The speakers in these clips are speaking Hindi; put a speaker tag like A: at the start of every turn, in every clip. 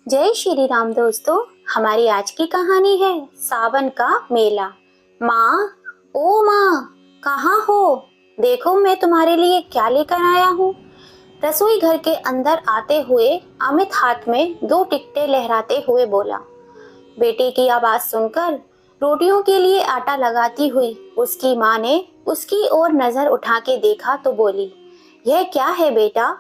A: जय श्री राम दोस्तों। हमारी आज की कहानी है सावन का मेला। माँ, ओ माँ, कहाँ हो? देखो मैं तुम्हारे लिए क्या लेकर आया हूँ। रसोई घर के अंदर आते हुए अमित हाथ में 2 टिकटें लहराते हुए बोला। बेटे की आवाज सुनकर रोटियों के लिए आटा लगाती हुई उसकी माँ ने उसकी ओर नजर उठा के देखा तो बोली, यह क्या है बेटा?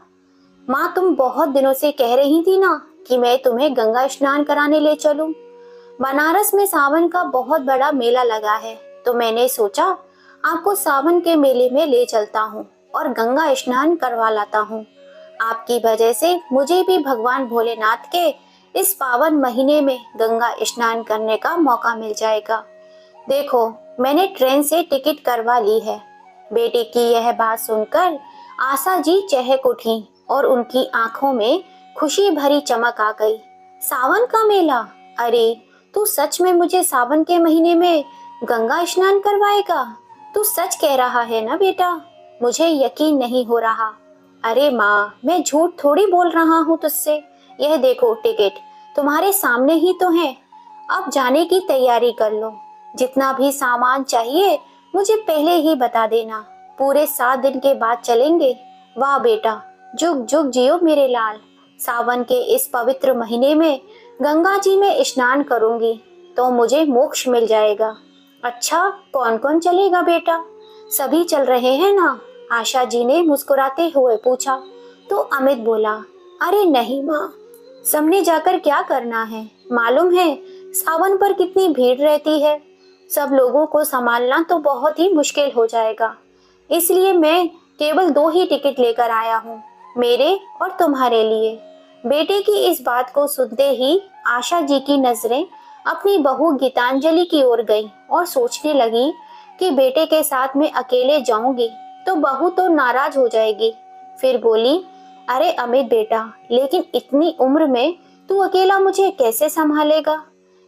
A: माँ, तुम बहुत दिनों से कह रही थी ना कि मैं तुम्हें गंगा स्नान कराने ले चलूं। बनारस में सावन का बहुत बड़ा मेला लगा है, तो मैंने सोचा आपको सावन के मेले में ले चलता हूँ और गंगा स्नान करवा लाता हूँ। आपकी वजह से मुझे भी भगवान भोलेनाथ के इस पावन महीने में गंगा स्नान करने का मौका मिल जाएगा। देखो, मैंने ट्रेन से टिकट करवा ली है। बेटे की यह बात सुनकर आशा जी चहक उठी और उनकी आंखों में खुशी भरी चमक आ गई। सावन का मेला? अरे, तू सच में मुझे सावन के महीने में गंगा स्नान करवाएगा? तू सच कह रहा है ना बेटा? मुझे यकीन नहीं हो रहा। अरे माँ, मैं झूठ थोड़ी बोल रहा हूँ तुझसे। यह देखो टिकट, तुम्हारे सामने ही तो है। अब जाने की तैयारी कर लो। जितना भी सामान चाहिए मुझे पहले ही बता देना। पूरे 7 दिन के बाद चलेंगे। वाह बेटा, जुग जुग जियो मेरे लाल। सावन के इस पवित्र महीने में गंगा जी में स्नान करूंगी तो मुझे मोक्ष मिल जाएगा। अच्छा, कौन कौन चलेगा बेटा? सभी चल रहे हैं ना? आशा जी ने मुस्कुराते हुए पूछा तो अमित बोला, अरे नहीं माँ, सामने जाकर क्या करना है? मालूम है सावन पर कितनी भीड़ रहती है। सब लोगों को संभालना तो बहुत ही मुश्किल हो जाएगा। इसलिए मैं केवल 2 ही टिकट लेकर आया हूँ, मेरे और तुम्हारे लिए। बेटे की इस बात को सुनते ही आशा जी की नजरें अपनी बहू गीतांजलि की ओर गई और सोचने लगी कि बेटे के साथ मैं अकेले जाऊंगी तो बहू तो नाराज हो जाएगी। फिर बोली, अरे अमित बेटा, लेकिन इतनी उम्र में तू अकेला मुझे कैसे संभालेगा?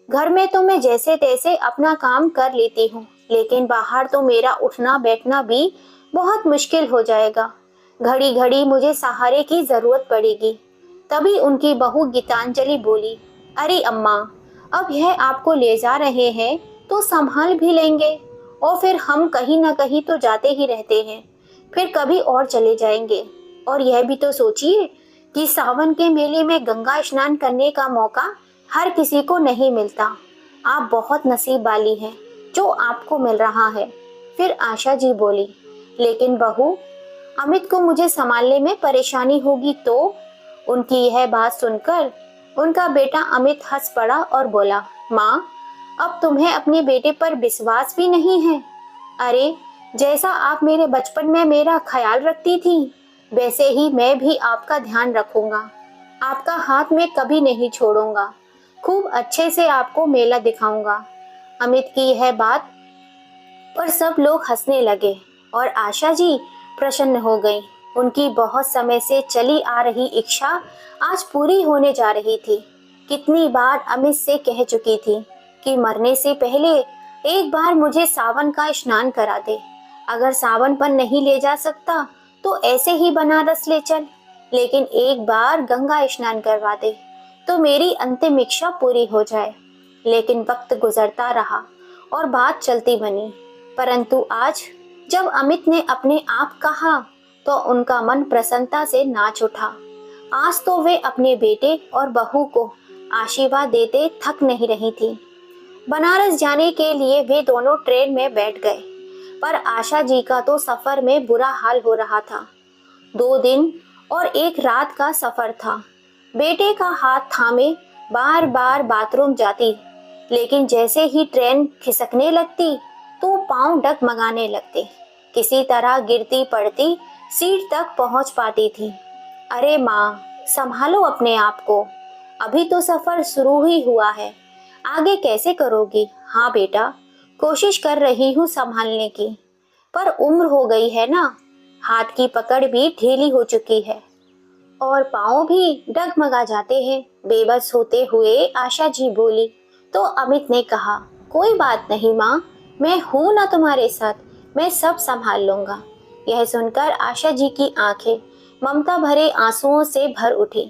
A: घर में तो मैं जैसे तैसे अपना काम कर लेती हूँ, लेकिन बाहर तो मेरा उठना बैठना भी बहुत मुश्किल हो जाएगा। घड़ी घड़ी मुझे सहारे की जरूरत पड़ेगी। तभी उनकी बहू गीतांजलि बोली, अरे अम्मा, अब यह आपको ले जा रहे हैं तो संभाल भी लेंगे, और फिर हम कहीं ना कहीं तो जाते ही रहते हैं, फिर कभी और चले जाएंगे। और यह भी तो सोचिए कि सावन के मेले में गंगा स्नान करने का मौका हर किसी को नहीं मिलता। आप बहुत नसीब वाली हैं जो आपको मिल रहा है। फिर आशा जी बोली, लेकिन बहू, अमित को मुझे संभालने में परेशानी होगी तो? उनकी यह बात सुनकर उनका बेटा अमित हंस पड़ा और बोला, माँ, अब तुम्हें अपने बेटे पर विश्वास भी नहीं है? अरे, जैसा आप मेरे बचपन में मेरा ख्याल रखती थी, वैसे ही मैं भी आपका ध्यान रखूंगा। आपका हाथ मैं कभी नहीं छोड़ूंगा। खूब अच्छे से आपको मेला दिखाऊंगा। अमित की यह बात पर सब लोग हंसने लगे और आशा जी प्रसन्न हो गई। उनकी बहुत समय से चली आ रही इच्छा आज पूरी होने जा रही थी। कितनी बार अमित से कह चुकी थी कि मरने से पहले एक बार मुझे सावन का स्नान करा दे। अगर सावन पर नहीं ले जा सकता तो ऐसे ही बनारस ले चल, लेकिन एक बार गंगा स्नान करवा दे तो मेरी अंतिम इच्छा पूरी हो जाए। लेकिन वक्त गुजरता रहा और बात चलती बनी, परंतु आज जब अमित ने अपने आप कहा तो उनका मन प्रसन्नता से नाच उठा। आज तो वे अपने बेटे और बहू को आशीर्वाद देते थक नहीं रही थी। बनारस जाने के लिए वे दोनों ट्रेन में बैठ गए, पर आशा जी का तो सफर में बुरा हाल हो रहा था। 2 दिन और 1 रात का सफर था। बेटे का हाथ थामे बार बार बाथरूम जाती, लेकिन जैसे ही ट्रेन खिसकने लगती तो पांव डगमगाने लगते। किसी तरह गिरती पड़ती सीट तक पहुंच पाती थी। अरे माँ, संभालो अपने आप को, अभी तो सफर शुरू ही हुआ है, आगे कैसे करोगी? हाँ बेटा, कोशिश कर रही हूँ संभालने की, पर उम्र हो गई है ना, हाथ की पकड़ भी ढीली हो चुकी है और पाँव भी डगमगा जाते हैं। बेबस होते हुए आशा जी बोली तो अमित ने कहा, कोई बात नहीं माँ, मैं हूं ना तुम्हारे साथ, मैं सब संभाल लूंगा। यह सुनकर आशा जी की आंखें ममता भरे आंसुओं से भर उठी।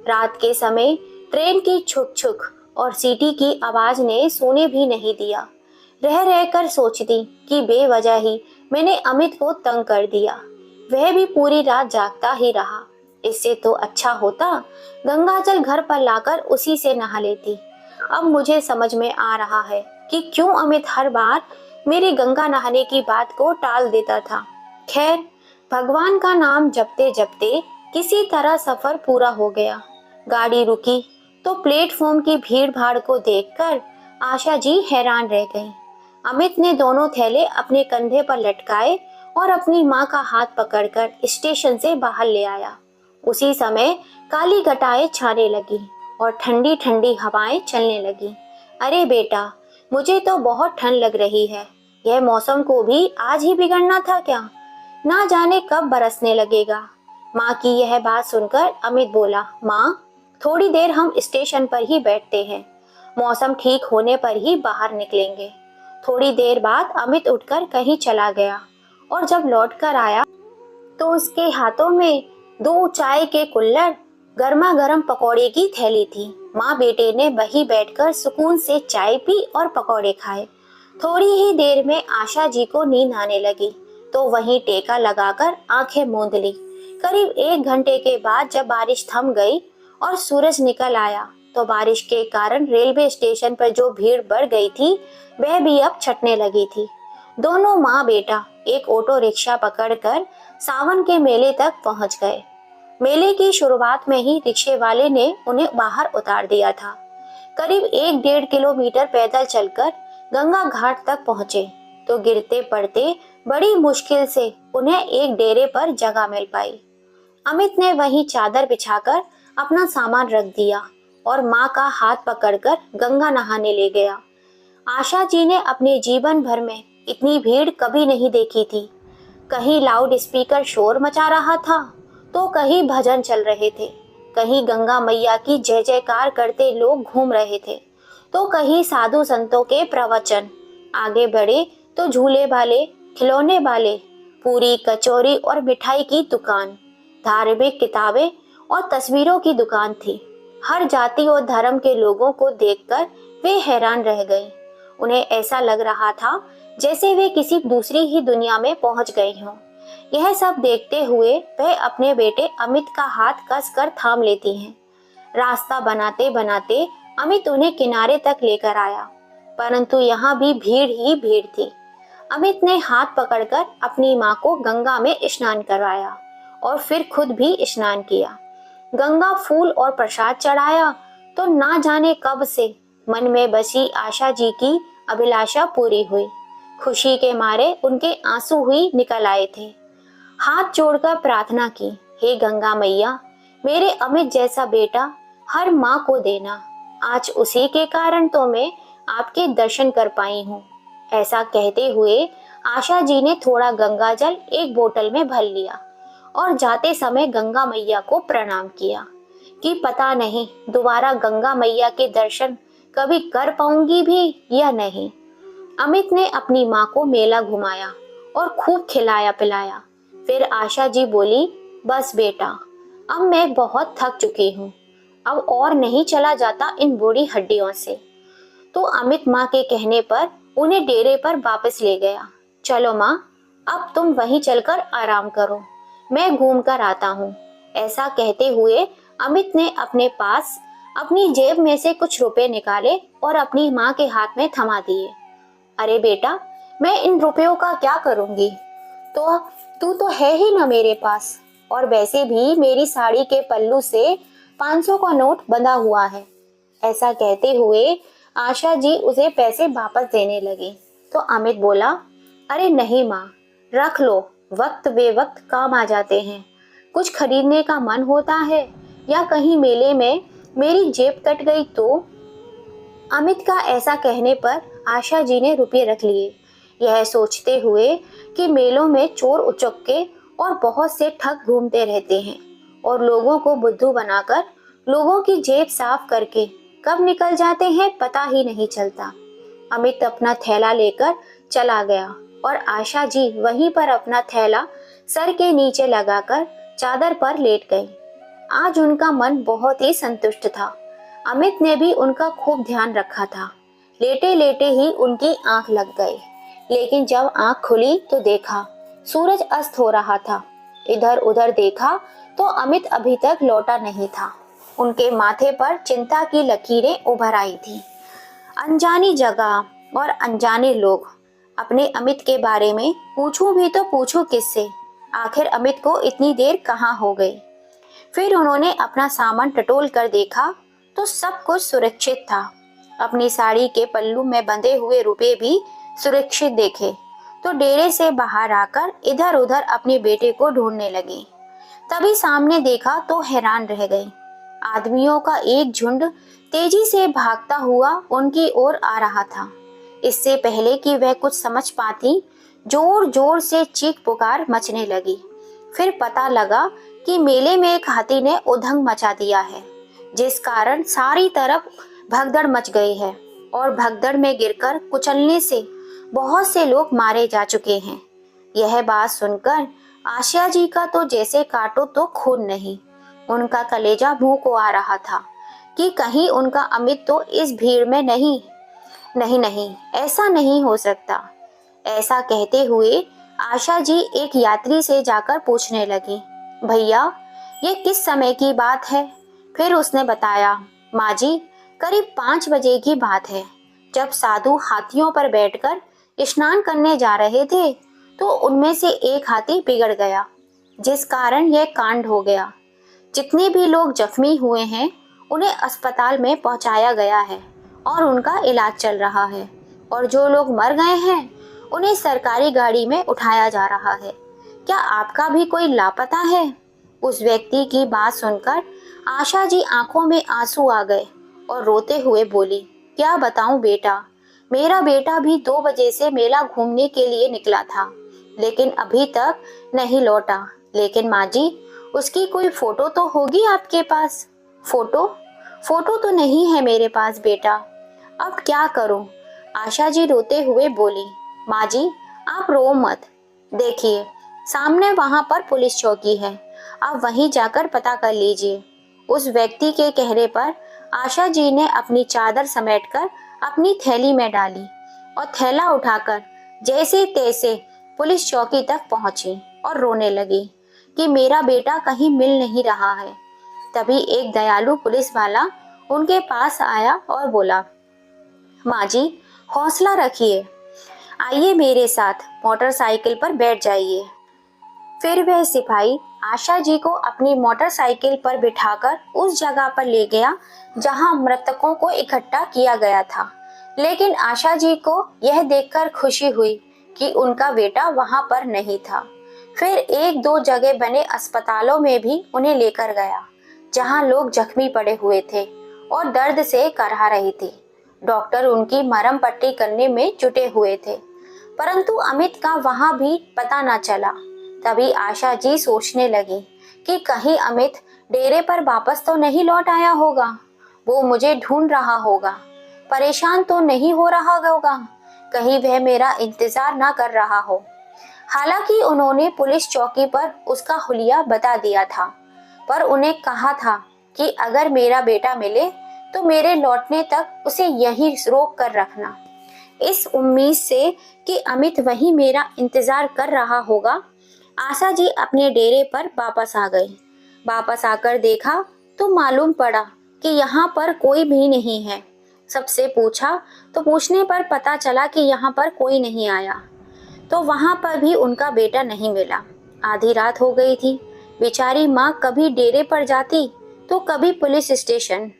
A: रात के समय ट्रेन की छुक छुक और सीटी की आवाज ने सोने भी नहीं दिया। रह रह कर सोचती कि बेवजह ही मैंने अमित को तंग कर दिया। वह भी पूरी रात जागता ही रहा। इससे तो अच्छा होता गंगाजल घर पर लाकर उसी से नहा लेती। अब मुझे समझ में आ रहा है कि क्यों अमित हर बार मेरी गंगा नहाने की बात को टाल देता था। खैर, भगवान का नाम जपते जपते किसी तरह सफर पूरा हो गया। गाड़ी रुकी तो प्लेटफॉर्म की भीड़ भाड़ को देखकर आशा जी हैरान रह गईं। अमित ने दोनों थैले अपने कंधे पर लटकाए और अपनी माँ का हाथ पकड़कर स्टेशन से बाहर ले आया। उसी समय काली घटाएं छाने लगी और ठंडी ठंडी हवाएं चलने लगी। अरे बेटा, मुझे तो बहुत ठंड लग रही है। यह मौसम को भी आज ही बिगड़ना था क्या? ना जाने कब बरसने लगेगा। माँ की यह बात सुनकर अमित बोला, माँ, थोड़ी देर हम स्टेशन पर ही बैठते हैं। मौसम ठीक होने पर ही बाहर निकलेंगे। थोड़ी देर बाद अमित उठकर कहीं चला गया और जब लौटकर आया तो उसके हाथों में 2 चाय के कुल्हड़, गर्मा गर्म पकौड़े की थैली थी। माँ बेटे ने वहीं बैठकर सुकून से चाय पी और पकौड़े खाए। थोड़ी ही देर में आशा जी को नींद आने लगी तो वहीं टेका लगाकर आंखें मूंद ली। करीब 1 घंटे के बाद जब बारिश थम गई और सूरज निकल आया तो बारिश के कारण रेलवे स्टेशन पर जो भीड़ बढ़ गई थी वह भी अब छटने लगी थी। दोनों माँ बेटा एक ऑटो रिक्शा पकड़कर सावन के मेले तक पहुंच गए। मेले की शुरुआत में ही रिक्शे वाले ने उन्हें बाहर उतार दिया था। करीब 1-1.5 किलोमीटर पैदल चलकर गंगा घाट तक पहुंचे तो गिरते पड़ते बड़ी मुश्किल से उन्हें एक डेरे पर जगह मिल पाई। अमित ने वहीं चादर बिछाकर अपना सामान रख दिया और माँ का हाथ पकड़कर गंगा नहाने ले गया। आशा जी ने अपने जीवन भर में इतनी भीड़ कभी नहीं देखी थी। कहीं लाउड स्पीकर शोर मचा रहा था तो कहीं भजन चल रहे थे, कहीं गंगा मैया की जय जयकार करते लोग घूम रहे थे तो कहीं साधु संतों के प्रवचन। आगे बढ़े तो झूले वाले, खिलौने वाले, पूरी कचौरी और मिठाई की दुकान, धार्मिक किताबें और तस्वीरों की दुकान थी। हर जाति और धर्म के लोगों को देखकर वे हैरान रह गए। उन्हें ऐसा लग रहा था जैसे वे किसी दूसरी ही दुनिया में पहुंच गए हों। यह सब देखते हुए वह अपने बेटे अमित का हाथ कसकर थाम लेती हैं। रास्ता बनाते बनाते अमित उन्हें किनारे तक लेकर आया, परंतु यहाँ भी भीड़ ही भीड़ थी। अमित ने हाथ पकड़कर अपनी माँ को गंगा में स्नान करवाया और फिर खुद भी स्नान किया। गंगा फूल और प्रसाद चढ़ाया तो ना जाने कब से मन में बसी आशा जी की अभिलाषा पूरी हुई। खुशी के मारे उनके आंसू ही निकल आए थे। हाथ जोड़कर प्रार्थना की, हे गंगा मैया, मेरे अमित जैसा बेटा हर माँ को देना। आज उसी के कारण तो मैं आपके दर्शन कर पाई हूँ। ऐसा कहते हुए आशा जी ने थोड़ा गंगा जल एक बोतल में भर लिया और जाते समय गंगा मैया को प्रणाम किया कि पता नहीं दोबारा गंगा मैया के दर्शन कभी कर पाऊंगी भी या नहीं। अमित ने अपनी माँ को मेला घुमाया और खूब खिलाया पिलाया। फिर आशा जी बोली, बस बेटा, अब मैं बहुत थक चुकी हूँ, अब और नहीं चला जाता इन बूढ़ी हड्डियों से। तो अमित माँ के कहने पर उन्हें डेरे पर वापस ले गया। चलो माँ, अब तुम वहीं चलकर आराम करो, मैं घूम कर आता हूँ। ऐसा कहते हुए अमित ने अपने पास अपनी जेब में से कुछ रुपए निकाले और अपनी माँ के हाथ में थमा दिए। अरे बेटा, मैं इन रुपयों का क्या करूंगी? तो तू तो है ही ना मेरे पास, और वैसे भी मेरी साड़ी के पल्लू से 500 का नोट बंधा हुआ है। ऐसा कहते हुए आशा जी उसे पैसे वापस देने लगी तो अमित बोला, अरे नहीं माँ, रख लो, वक्त बेवक्त काम आ जाते हैं। कुछ खरीदने का मन होता है या कहीं मेले में मेरी जेब कट गई तो। अमित का ऐसा कहने पर आशा जी ने रुपये रख लिए, यह सोचते हुए कि मेलों में चोर उचक्के और बहुत से ठग घूमते रहते हैं और लोगों को बुद्धू बनाकर लोगों की जेब साफ करके कब निकल जाते हैं पता ही नहीं चलता। अमित अपना थैला लेकर चला गया और आशा जी वहीं पर अपना थैला सर के नीचे लगाकर चादर पर लेट गई। आज उनका मन बहुत ही संतुष्ट था। अमित ने भी उनका खूब ध्यान रखा था। लेटे लेटे ही उनकी आंख लग गई, लेकिन जब आंख खुली तो देखा सूरज अस्त हो रहा था। इधर उधर देखा तो अमित अभी तक लौटा नहीं था। उनके माथे पर चिंता की लकीरें उभर आई थी। अनजानी जगह और अनजाने लोग। अपने अमित के बारे में पूछूं भी तो पूछूं किससे? आखिर अमित को इतनी देर कहाँ हो गई? फिर उन्होंने अपना सामान टटोल कर देखा तो सब कुछ सुरक्षित था। अपनी साड़ी के पल्लू में बंधे हुए रुपए भी सुरक्षित देखे तो डेरे से बाहर आकर इधर उधर अपने बेटे को ढूंढने लगी। तभी सामने देखा तो हैरान रह गई। आदमियों का एक झुंड तेजी से भागता हुआ उनकी ओर आ रहा था। इससे पहले कि वह कुछ समझ पाती, जोर जोर से चीख पुकार मचने लगी। फिर पता लगा कि मेले में एक हाथी ने उधंग मचा दिया है, जिस कारण सारी तरफ भगदड़ मच गई है और भगदड़ में गिरकर कुचलने से बहुत से लोग मारे जा चुके हैं। यह बात सुनकर आशिया जी का तो जैसे काटो तो खून नहीं, उनका कलेजा मुंह को आ रहा था कि कहीं उनका अमित तो इस भीड़ में नहीं। नहीं नहीं, ऐसा नहीं हो सकता। ऐसा कहते हुए आशा जी एक यात्री से जाकर पूछने लगी, भैया ये किस समय की बात है? फिर उसने बताया, माँ जी करीब 5 बजे की बात है। जब साधु हाथियों पर बैठकर स्नान करने जा रहे थे तो उनमें से एक हाथी बिगड़ गया, जिस कारण यह कांड हो गया। जितने भी लोग जख्मी हुए हैं उन्हें अस्पताल में पहुंचाया गया है और उनका इलाज चल रहा है, और जो लोग मर गए हैं उन्हें सरकारी गाड़ी में उठाया जा रहा है। क्या आपका भी कोई लापता है? उस व्यक्ति की बात सुनकर आशा जी आंखों में आंसू आ गए और रोते हुए बोली, क्या बताऊं बेटा, मेरा बेटा भी 2 बजे से मेला घूमने के लिए निकला था, लेकिन अभी तक नहीं लौटा। लेकिन माँ जी उसकी कोई फोटो तो होगी आपके पास? फोटो? फोटो तो नहीं है मेरे पास बेटा, अब क्या करूं? आशा जी रोते हुए बोली, माँ जी आप रो मत। देखिए सामने वहां पर पुलिस चौकी है, आप वहीं जाकर पता कर लीजिए। उस व्यक्ति के कहने पर आशा जी ने अपनी चादर समेटकर अपनी थैली में डाली और थैला उठाकर जैसे तैसे पुलिस चौकी तक पहुंची और रोने लगी कि मेरा बेटा कहीं मिल नहीं रहा है। तभी एक दयालु पुलिस वाला उनके पास आया और बोला, माँ जी हौसला रखिए, आइए मेरे साथ मोटरसाइकिल पर बैठ जाइए। फिर वह सिपाही आशा जी को अपनी मोटरसाइकिल पर बिठाकर उस जगह पर ले गया जहां मृतकों को इकट्ठा किया गया था। लेकिन आशा जी को यह देखकर खुशी हुई कि उनका बेटा वहां पर नहीं था। फिर 1-2 जगह बने अस्पतालों में भी उन्हें लेकर गया, जहां लोग जख्मी पड़े हुए थे और दर्द से कराह रही थी। डॉक्टर उनकी मरहम पट्टी करने में जुटे हुए थे, परंतु अमित का वहां भी पता न चला। तभी आशा जी सोचने लगी कि कहीं अमित डेरे पर वापस तो नहीं लौट आया होगा, वो मुझे ढूंढ रहा होगा, परेशान तो नहीं हो रहा होगा, कहीं वह मेरा इंतजार ना कर रहा हो। हालांकि उन्होंने पुलिस चौकी पर उसका हुलिया बता दिया था, पर उन्हें कहा था कि अगर मेरा बेटा मिले तो मेरे लौटने तक उसे यहीं रोक कर रखना। इस उम्मीद से कि अमित वहीं मेरा इंतजार कर रहा होगा, आशा जी अपने डेरे पर वापस आ गई। वापस आकर देखा तो मालूम पड़ा कि यहाँ पर कोई भी नहीं है। सबसे पूछा तो पूछने पर पता चला कि यहाँ पर कोई नहीं आया, तो वहाँ पर भी उनका बेटा नहीं मिला। आधी रात हो गई थी। बेचारी माँ कभी डेरे पर जाती तो कभी पुलिस स्टेशन,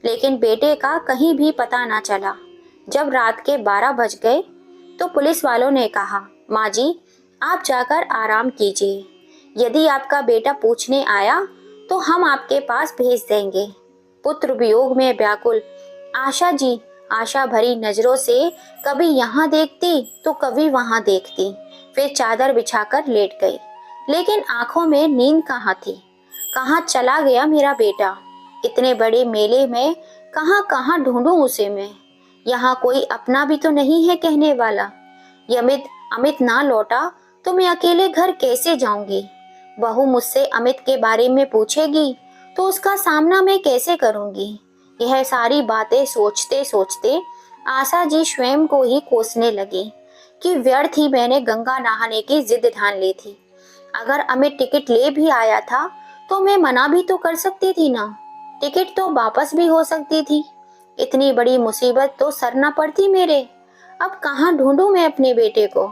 A: लेकिन बेटे का कहीं भी पता ना चला। जब रात के 12 बज गए तो पुलिस वालों ने कहा, माँ जी आप जाकर आराम कीजिए, यदि आपका बेटा पूछने आया तो हम आपके पास भेज देंगे। पुत्र वियोग में व्याकुल आशा जी आशा भरी नजरों से कभी यहाँ देखती तो कभी वहां देखती, फिर चादर बिछाकर लेट गई। लेकिन आंखों में नींद कहाँ थी? कहाँ चला गया मेरा बेटा? इतने बड़े मेले में कहाँ कहाँ ढूंढूं उसे मैं? यहाँ कोई अपना भी तो नहीं है कहने वाला। अमित ना लौटा तो मैं अकेले घर कैसे जाऊंगी? बहू मुझसे अमित के बारे में पूछेगी तो उसका सामना मैं कैसे करूंगी? यह सारी बातें सोचते सोचते आशा जी स्वयं को ही कोसने लगी कि व्यर्थ ही मैंने गंगा नहाने की जिद ठान ली थी। अगर अमित टिकट ले भी आया था तो मैं मना भी तो कर सकती थी ना। टिकट तो वापस भी हो सकती थी। इतनी बड़ी मुसीबत तो सर न पड़ती मेरे। अब कहाँ ढूंढूं मैं अपने बेटे को।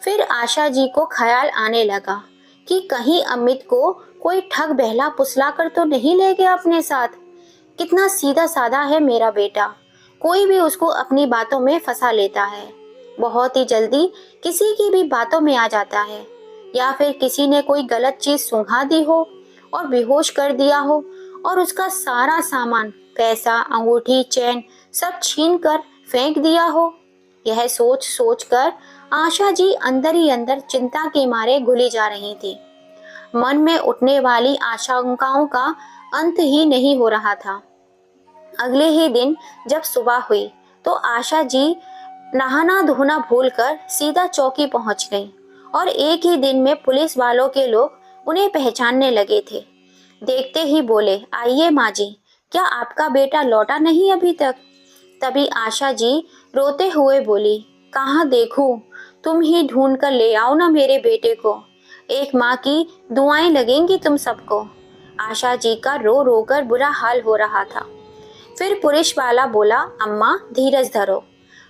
A: फिर आशा जी को ख्याल आने लगा कि कहीं अमित को कोई ठग बहला पुसला कर तो नहीं ले गया अपने साथ। कितना सीधा साधा है मेरा बेटा, कोई भी उसको अपनी बातों में फंसा लेता है। बहुत ही जल्दी किसी की भी बातों में आ जाता है, या फिर किसी ने कोई गलत चीज सुंघा दी हो और बेहोश कर दिया हो और उसका सारा सामान, पैसा, अंगूठी, चैन सब छीन कर फेंक दिया हो। यह सोच सोच कर आशा जी अंदर ही अंदर चिंता के मारे घुली जा रही थी। मन में उठने वाली आशंकाओं का अंत ही नहीं हो रहा था। अगले ही दिन जब सुबह हुई तो आशा जी नहाना धोना भूलकर सीधा चौकी पहुंच गई और एक ही दिन में पुलिस वालों के लोग उन्हें पहचानने लगे थे। देखते ही बोले, आइए माँ जी, क्या आपका बेटा लौटा नहीं अभी तक? तभी आशा जी रोते हुए बोली, कहाँ देखूं, तुम ही ढूंढ कर ले आओ ना मेरे बेटे को। एक माँ की दुआएं लगेंगी तुम सबको। आशा जी का रो रो कर बुरा हाल हो रहा था। फिर पुलिस वाला बोला, अम्मा धीरज धरो,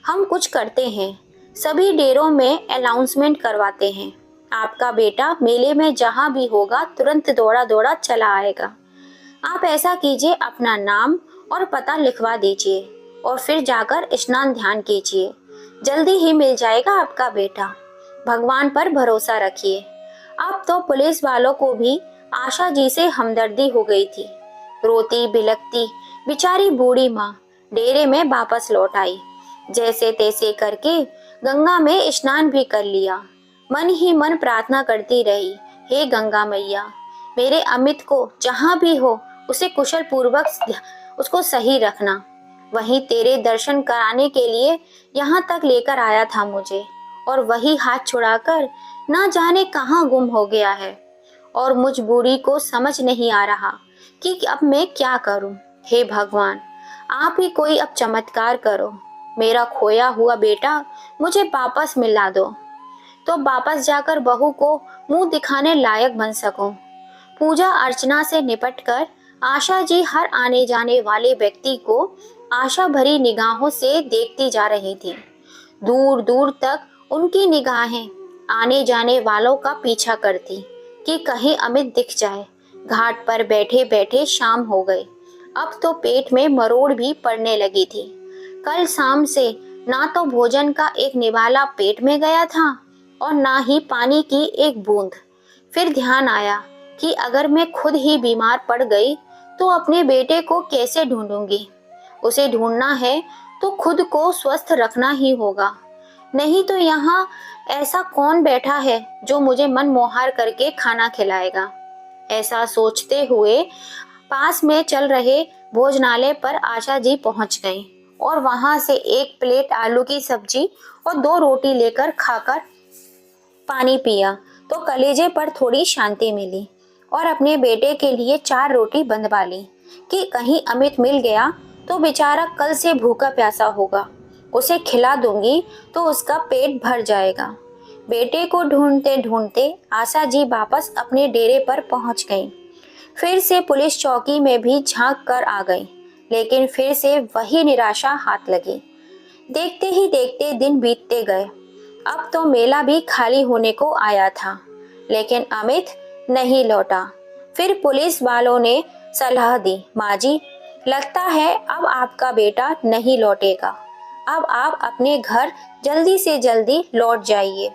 A: हम कुछ करते हैं। सभी डेरों में अनाउंसमेंट करवाते हैं। आपका बेटा मेले में जहाँ भी होगा तुरंत दौड़ा दौड़ा चला आएगा। आप ऐसा कीजिए, अपना नाम और पता लिखवा दीजिए और फिर जाकर स्नान ध्यान कीजिए। जल्दी ही मिल जाएगा आपका बेटा। भगवान पर भरोसा रखिए। अब तो पुलिस वालों को भी आशा जी से हमदर्दी हो गई थी। रोती बिलखती बेचारी बूढ़ी माँ डेरे में वापस लौट आई। जैसे तैसे करके गंगा में स्नान भी कर लिया। मन ही मन प्रार्थना करती रही, हे गंगा मैया, मेरे अमित को जहाँ भी हो उसे कुशल पूर्वक उसको सही रखना। वहीं तेरे दर्शन कराने के लिए यहाँ तक लेकर आया था मुझे, और वही हाथ छुड़ाकर ना जाने कहाँ गुम हो गया है। और मुझ बूढ़ी को समझ नहीं आ रहा कि अब मैं क्या करूं। हे भगवान, आप ही कोई अब चमत्कार करो। मेरा खोया हुआ बेटा मुझे वापस मिला दो, तो वापस जाकर बहू को मुंह दिखाने लायक बन सकूं। पूजा अर्चना से निपटकर आशा जी हर आने जाने वाले व्यक्ति को आशा भरी निगाहों से देखती जा रही थी। दूर दूर तक उनकी निगाहें आने जाने वालों का पीछा करती कि कहीं अमित दिख जाए। घाट पर बैठे बैठे शाम हो गई। अब तो पेट में मरोड़ भी पड़ने लगी थी। कल शाम से ना तो भोजन का एक निवाला पेट में गया था और ना ही पानी की एक बूंद। फिर ध्यान आया कि अगर मैं खुद ही बीमार पड़ गई तो अपने बेटे को कैसे ढूंढूंगी। उसे ढूंढना है तो खुद को स्वस्थ रखना ही होगा, नहीं तो यहाँ ऐसा कौन बैठा है जो मुझे मन मोहार करके खाना खिलाएगा। ऐसा सोचते हुए पास में चल रहे भोजनालय पर आशा जी पहुंच गईं और वहां से एक प्लेट आलू की सब्जी और 2 रोटी लेकर खाकर पानी पिया तो कलेजे पर थोड़ी शांति मिली और अपने बेटे के लिए 4 रोटी बंधवा ली कि कहीं अमित मिल गया तो बेचारा कल से भूखा प्यासा होगा। उसे खिला दूंगी तो उसका पेट भर जाएगा। बेटे को ढूंढते ढूंढते आशा जी वापस अपने डेरे पर पहुंच गई। फिर से पुलिस चौकी में भी झांक कर आ गई, लेकिन फिर से वही निराशा हाथ लगी। देखते ही देखते दिन बीतते गए। अब तो मेला भी खाली होने को आया था, लेकिन अमित नहीं लौटा। फिर पुलिस वालों ने सलाह दी, माँ जी, लगता है अब आपका बेटा नहीं लौटेगा। अब आप अपने घर जल्दी से जल्दी लौट जाइए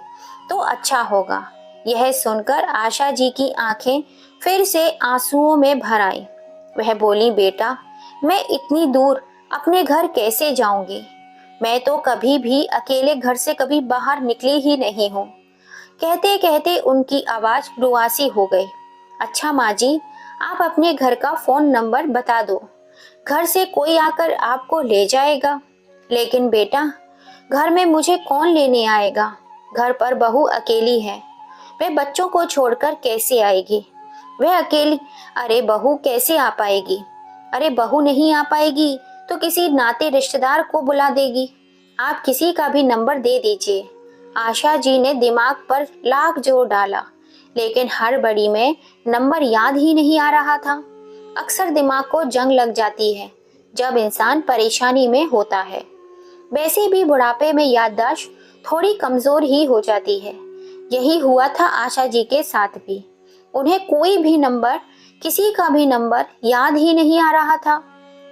A: तो अच्छा होगा। यह सुनकर आशा जी की आंखें फिर से आंसुओं में भर आई। वह बोली, बेटा, मैं इतनी दूर अपने घर कैसे जाऊंगी? मैं तो कभी भी अकेले घर से कभी बाहर निकली ही नहीं हूँ। कहते कहते उनकी आवाज रुआसी हो गई। अच्छा माँ जी, आप अपने घर का फोन नंबर बता दो, घर से कोई आकर आपको ले जाएगा। लेकिन बेटा, घर में मुझे कौन लेने आएगा? घर पर बहू अकेली है, वह बच्चों को छोड़कर कैसे आएगी? वह अकेली, अरे बहू कैसे आ पाएगी? अरे बहू नहीं आ पाएगी तो किसी नाते रिश्तेदार को बुला देगी, आप किसी का भी नंबर दे दीजिए। आशा जी ने दिमाग पर लाख जोर डाला, लेकिन हड़बड़ी में नंबर याद ही नहीं आ रहा था। अक्सर दिमाग को जंग लग जाती है जब इंसान परेशानी में होता है। वैसे भी बुढ़ापे में याददाश्त थोड़ी कमजोर ही हो जाती है। यही हुआ था आशा जी के साथ भी। उन्हें कोई भी नंबर, किसी का भी नंबर याद ही नहीं आ रहा था।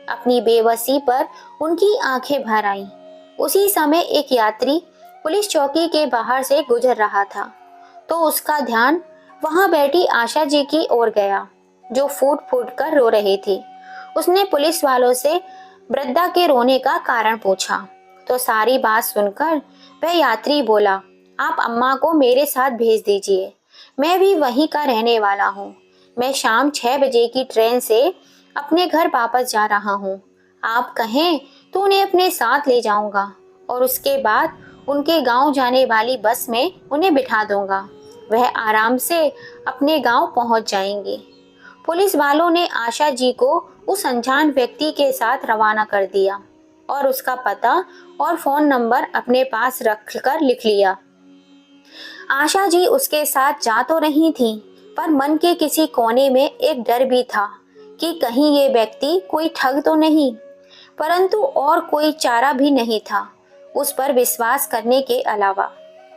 A: अपनी बेबसी पर उनकी आंखें भर आईं। उसी समय एक यात्री पुलिस चौकी के बाहर से गुजर रहा था, तो उसका ध्यान वहां बैठी आशा जी की ओर गया, जो फूट फूट कर रो रही थी। उसने पुलिस वालों से वृद्धा के रोने का कारण पूछा, तो सारी बात सुनकर वह यात्री बोला, आप अम्मा को मेरे साथ भेज दीजिए, मैं भी वहीं का रहने वाला हूँ। मैं शाम 6 बजे की ट्रेन से अपने घर वापस जा रहा हूँ। आप कहें तो उन्हें अपने साथ ले जाऊंगा और उसके बाद उनके गांव जाने वाली बस में उन्हें बिठा दूंगा। वह आराम से अपने गांव पहुंच जाएंगे। पुलिस वालों ने आशा जी को उस अनजान व्यक्ति के साथ रवाना कर दिया और उसका पता और फोन नंबर अपने पास रखकर लिख लिया। आशा जी उसके साथ जा तो रही थी, पर मन के किसी कोने में एक डर भी था कि कहीं ये व्यक्ति कोई ठग तो नहीं। परंतु और कोई चारा भी नहीं था उस पर विश्वास करने के अलावा,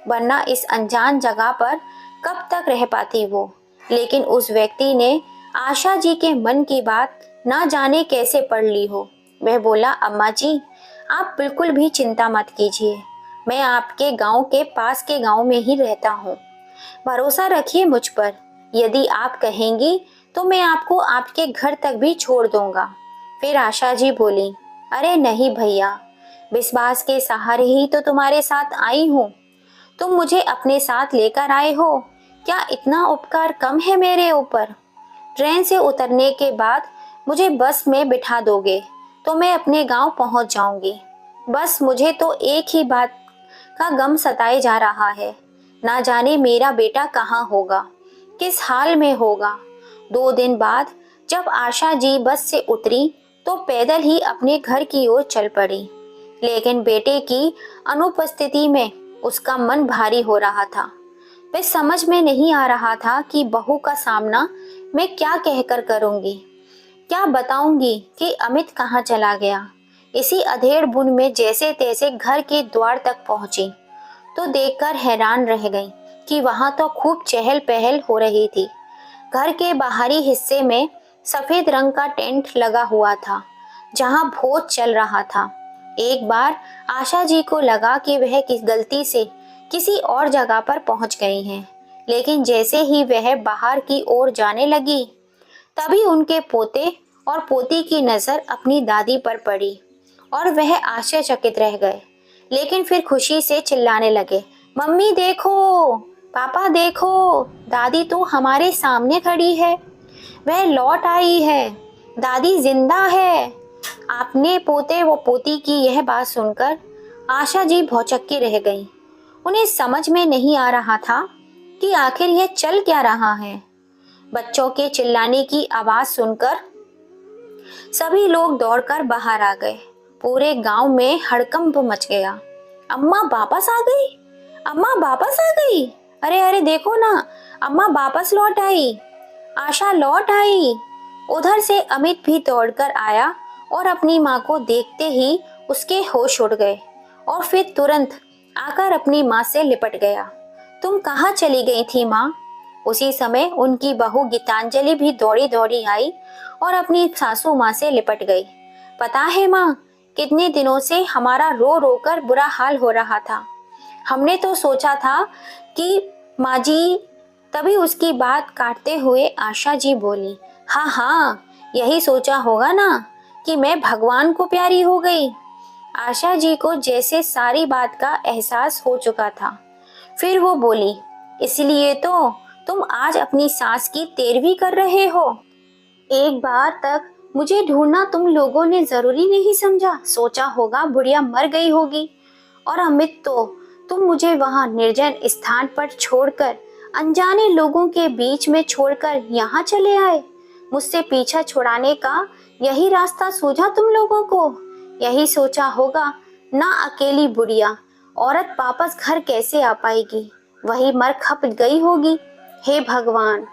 A: वरना इस अनजान जगह पर कब तक रह पाती वो। लेकिन उस व्यक्ति ने आशा जी के मन की बात ना जाने कैसे पढ़ ली हो। वह बोला, अम्मा जी आप बिल्कुल भी चिंता मत कीजिए, मैं आपके गांव के पास के गांव में ही रहता हूँ। भरोसा रखिए मुझ पर, यदि आप कहेंगी तो मैं आपको आपके घर तक भी छोड़ दूंगा। फिर आशा जी बोली, अरे नहीं भैया, विश्वास के सहारे ही तो तुम्हारे साथ आई हूँ। तुम मुझे अपने साथ लेकर आए हो, क्या इतना उपकार कम है मेरे ऊपर? ट्रेन से उतरने के बाद मुझे बस में बिठा दोगे तो मैं अपने गांव पहुंच जाऊंगी। बस मुझे तो एक ही बात का गम सताए जा रहा है, ना जाने मेरा बेटा कहाँ होगा, किस हाल में होगा। 2 दिन बाद जब आशा जी बस से उतरी तो पैदल ही अपने घर की ओर चल पड़ी, लेकिन बेटे की अनुपस्थिति में उसका मन भारी हो रहा था। वह समझ में नहीं आ रहा था कि बहू का सामना मैं क्या कहकर करूंगी, क्या बताऊंगी कि अमित कहाँ चला गया। इसी अधेड़ बुन में जैसे तैसे घर के द्वार तक पहुंची तो देखकर हैरान रह गई कि वहां तो खूब चहल पहल हो रही थी। घर के बाहरी हिस्से में सफेद रंग का टेंट लगा हुआ था, जहां भोज चल रहा था। एक बार आशा जी को लगा कि वह किस गलती से किसी और जगह पर पहुंच गई हैं, लेकिन जैसे ही वह बाहर की ओर जाने लगी, तभी उनके पोते और पोती की नजर अपनी दादी पर पड़ी और वह आश्चर्यचकित रह गए, लेकिन फिर खुशी से चिल्लाने लगे, मम्मी देखो, पापा देखो, दादी तो हमारे सामने खड़ी है, वह लौट आई है, दादी जिंदा है। आपने पोते व पोती की यह बात सुनकर आशा जी भौचक्की रह गईं। उन्हें समझ में नहीं आ रहा था कि आखिर यह चल क्या रहा है। बच्चों के चिल्लाने की आवाज सुनकर सभी लोग दौड़कर बाहर आ गए। पूरे गांव में हड़कंप मच गया। अम्मा वापस आ गई, अम्मा वापस आ गई, अरे अरे देखो ना, अम्मा वापस लौट आई, आशा लौट आई। उधर से अमित भी दौड़कर आया और अपनी माँ को देखते ही उसके होश उड़ गए और फिर तुरंत आकर अपनी माँ से लिपट गया। तुम कहाँ चली गई थी माँ? उसी समय उनकी बहू गीतांजलि भी दौड़ी दौड़ी आई और अपनी सासू माँ से लिपट गई। पता है माँ, कितने दिनों से हमारा रो रो कर बुरा हाल हो रहा था। हमने तो सोचा था कि माँ जी, तभी उसकी बात काटते हुए आशा जी बोली, हाँ हाँ, यही सोचा होगा ना कि मैं भगवान को प्यारी हो गई। आशा जी को जैसे सारी बात का एहसास हो चुका था। फिर वो बोली, इसलिए तो तुम आज अपनी सास की तेरवी कर रहे हो। एक बार तक मुझे ढूंढना तुम लोगों ने जरूरी नहीं समझा, सोचा होगा बुढ़िया मर गई होगी। और अमित तो तुम मुझे वहां निर्जन स्थान पर छोड़कर, अनजाने लोगों के बीच में छोड़कर यहाँ चले आए। मुझसे पीछा छुड़ाने का यही रास्ता सूझा तुम लोगों को? यही सोचा होगा ना, अकेली बुढ़िया औरत वापस घर कैसे आ पाएगी, वही मर खप गई होगी। हे भगवान!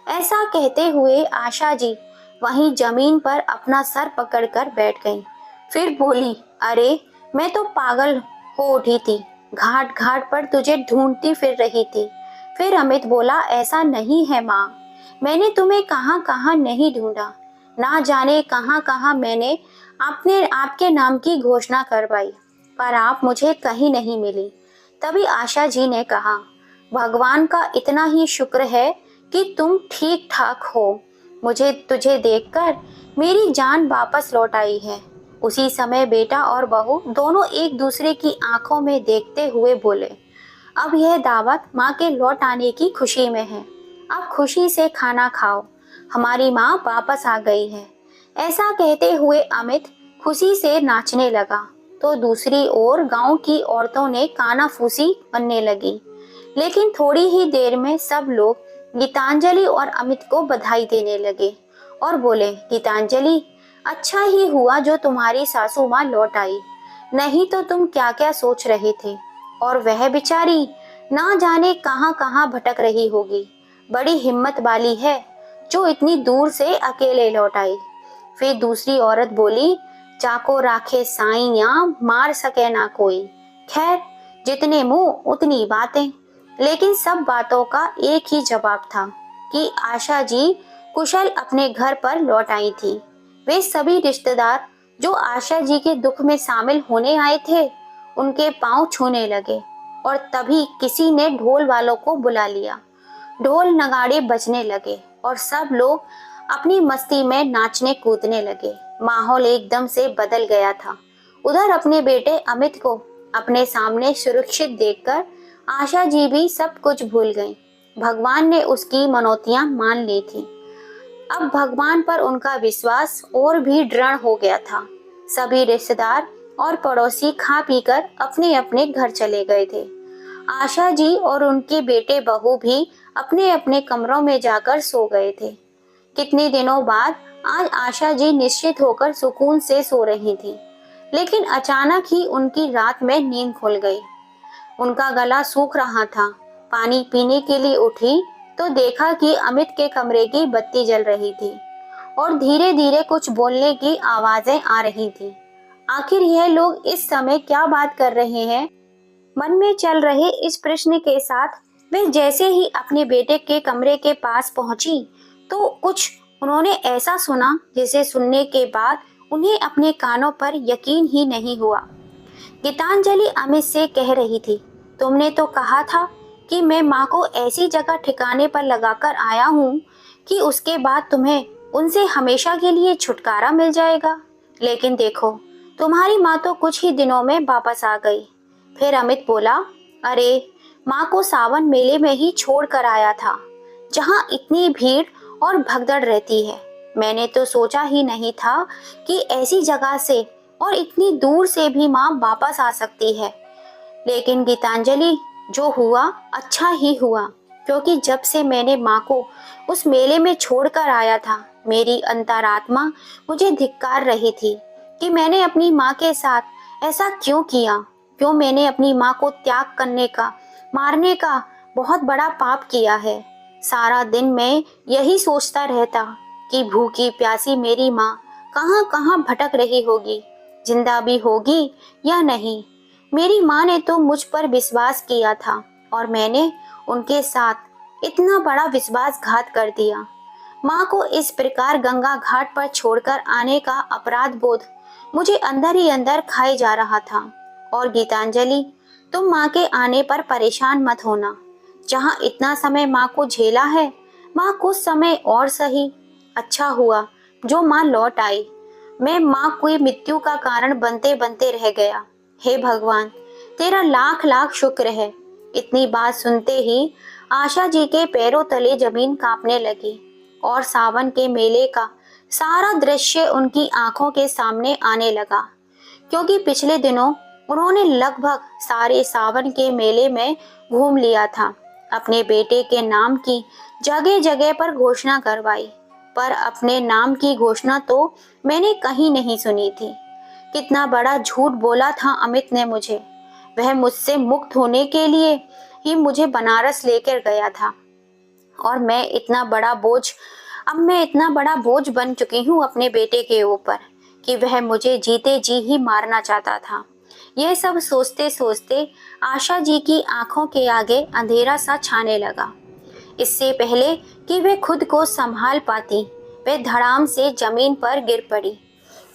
A: ऐसा कहते हुए आशा जी वहीं जमीन पर अपना सर पकड़कर बैठ गई। फिर बोली, अरे मैं तो पागल हो उठी थी, घाट घाट पर तुझे ढूंढती फिर रही थी। फिर अमित बोला, ऐसा नहीं है माँ, मैंने तुम्हें कहाँ कहाँ नहीं ढूंढा, ना जाने कहाँ कहाँ मैंने आपने आपके नाम की घोषणा करवाई, पर आप मुझे कहीं नहीं मिली। तभी आशा जी ने कहा, भगवान का इतना ही शुक्र है कि तुम ठीक ठाक हो। मुझे तुझे देखकर मेरी जान वापस लौट आई है। उसी समय बेटा और बहू दोनों एक दूसरे की आंखों में देखते हुए बोले, अब यह दावत माँ के लौट आने की खुशी में है। अब खुशी से खाना खाओ, हमारी माँ वापस आ गई है। ऐसा कहते हुए अमित खुशी से नाचने लगा, तो दूसरी ओर गांव की औरतों ने कानाफूसी करने लगी। लेकिन थोड़ी ही देर में सब लोग गीतांजलि और अमित को बधाई देने लगे और बोले, गीतांजलि, अच्छा ही हुआ जो तुम्हारी सासू माँ लौट आई, नहीं तो तुम क्या क्या सोच रहे थे। और वह बेचारी ना जाने कहाँ कहाँ भटक रही होगी। बड़ी हिम्मत वाली है जो इतनी दूर से अकेले लौट आई। फिर दूसरी औरत बोली, चाको राखे साइयां, मार सके ना कोई। खैर, जितने मुंह उतनी बातें। लेकिन सब बातों का एक ही जवाब था कि आशा जी कुशल अपने घर पर लौट आई थी। वे सभी रिश्तेदार जो आशा जी के दुख में शामिल होने आए थे, उनके पांव छूने लगे। और तभी किसी ने ढोल वालों को बुला लिया। ढोल नगाड़े बजने लगे और सब लोग अपनी मस्ती में नाचने कूदने लगे। माहौल एकदम से बदल गया था। उधर अपने बेटे अमित को अपने सामने सुरक्षित देखकर आशा जी भी सब कुछ भूल गईं। भगवान ने उसकी मनौतियां मान ली थी। अब भगवान पर उनका विश्वास और भी दृढ़ हो गया था। सभी रिश्तेदार और पड़ोसी खा पीकर अपने अपने घर चले गए थे। आशा जी और उनके बेटे बहू भी अपने अपने कमरों में जाकर सो गए थे। कितने दिनों बाद आज आशा जी निश्चित होकर सुकून से सो रही थी। लेकिन अचानक ही उनकी रात में नींद खुल गई। उनका गला सूख रहा था। पानी पीने के लिए उठी तो देखा कि अमित के कमरे की बत्ती जल रही थी और धीरे धीरे कुछ बोलने की आवाजें आ रही थी। आखिर यह लोग इस समय क्या बात कर रहे हैं? मन में चल रहे इस प्रश्न के साथ वे जैसे ही अपने बेटे के कमरे के पास पहुंची तो कुछ उन्होंने ऐसा सुना जिसे सुनने के बाद उन्हें अपने कानों पर यकीन ही नहीं हुआ। गीतांजलि अमित से कह रही थी, तुमने तो कहा था कि मैं माँ को ऐसी जगह ठिकाने पर लगाकर आया हूँ कि उसके बाद तुम्हें उनसे हमेशा के लिए छुटकारा मिल जाएगा। लेकिन देखो, तुम्हारी माँ तो कुछ ही दिनों में वापस आ गई। फिर अमित बोला, अरे माँ को सावन मेले में ही छोड़ कर आया था, जहाँ इतनी भीड़ और भगदड़ रहती है। मैंने तो सोचा ही नहीं था कि ऐसी जगह से और इतनी दूर से भी माँ वापस आ सकती है। लेकिन गीतांजलि, जो हुआ अच्छा ही हुआ, क्योंकि जब से मैंने माँ को उस मेले में छोड़कर आया था, मेरी अंतरात्मा मुझे धिक्कार रही थी कि मैंने अपनी माँ के साथ ऐसा क्यों किया। क्यों मैंने अपनी माँ को त्याग करने का, मारने का बहुत बड़ा पाप किया है। सारा दिन मैं यही सोचता रहता कि भूखी प्यासी मेरी माँ कहाँ कहाँ भटक रही होगी, जिंदा भी होगी या नहीं। मेरी माँ ने तो मुझ पर विश्वास किया था और मैंने उनके साथ इतना बड़ा विश्वासघात कर दिया। माँ को इस प्रकार गंगा घाट पर छोड़कर आने का अपराध बोध मुझे अंदर ही अंदर खाए जा रहा था। और गीतांजलि, तुम माँ के आने पर परेशान मत होना। जहाँ इतना समय माँ को झेला है, माँ कुछ समय और सही। अच्छा हुआ जो माँ लौट आई। मैं माँ की मृत्यु का कारण बनते बनते रह गया। हे भगवान, तेरा लाख लाख शुक्र है। इतनी बात सुनते ही आशा जी के पैरों तले जमीन कांपने लगी और सावन के मेले का सारा दृश्य उनकी आंखों के सामने आने लगा, क्योंकि पिछले दिनों उन्होंने लगभग सारे सावन के मेले में घूम लिया था। अपने बेटे के नाम की जगह जगह पर घोषणा करवाई, पर अपने नाम की घोषणा तो मैंने कहीं नहीं सुनी थी। कितना बड़ा झूठ बोला था अमित ने मुझे। वह मुझसे मुक्त होने के लिए ही मुझे बनारस लेकर गया था, और अब मैं इतना बड़ा बोझ बन चुकी हूँ अपने बेटे के ऊपर कि वह मुझे जीते जी ही मारना चाहता था। यह सब सोचते सोचते आशा जी की आंखों के आगे अंधेरा सा छाने लगा। इससे पहले कि वे खुद को संभाल पाती, वे धड़ाम से जमीन पर गिर पड़ी।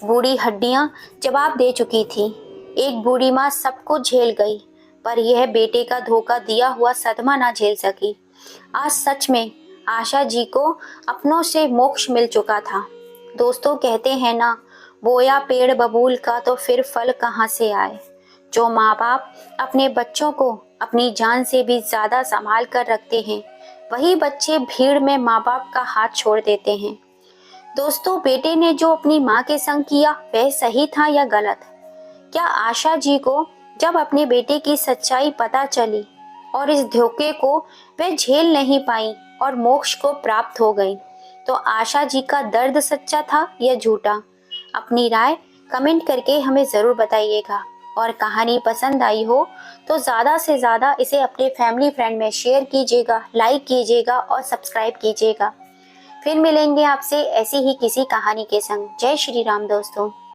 A: बूढ़ी हड्डियां जवाब दे चुकी थी। एक बूढ़ी माँ सबको झेल गई, पर यह बेटे का धोखा दिया हुआ सदमा ना झेल सकी। आज सच में आशा जी को अपनों से मोक्ष मिल चुका था। दोस्तों, कहते हैं ना, बोया पेड़ बबूल का तो फिर फल कहाँ से आए। जो माँ बाप अपने बच्चों को अपनी जान से भी ज्यादा संभाल कर रखते हैं, वही बच्चे भीड़ में माँ बाप का हाथ छोड़ देते हैं। दोस्तों, बेटे ने जो अपनी माँ के संग किया वह सही था या गलत? क्या आशा जी को जब अपने बेटे की सच्चाई पता चली और इस धोखे को वे झेल नहीं पाई और मोक्ष को प्राप्त हो गई, तो आशा जी का दर्द सच्चा था या झूठा? अपनी राय कमेंट करके हमें ज़रूर बताइएगा। और कहानी पसंद आई हो तो ज़्यादा से ज़्यादा इसे अपने फैमिली फ्रेंड में शेयर कीजिएगा, लाइक कीजिएगा और सब्सक्राइब कीजिएगा। फिर मिलेंगे आपसे ऐसी ही किसी कहानी के संग। जय श्री राम दोस्तों।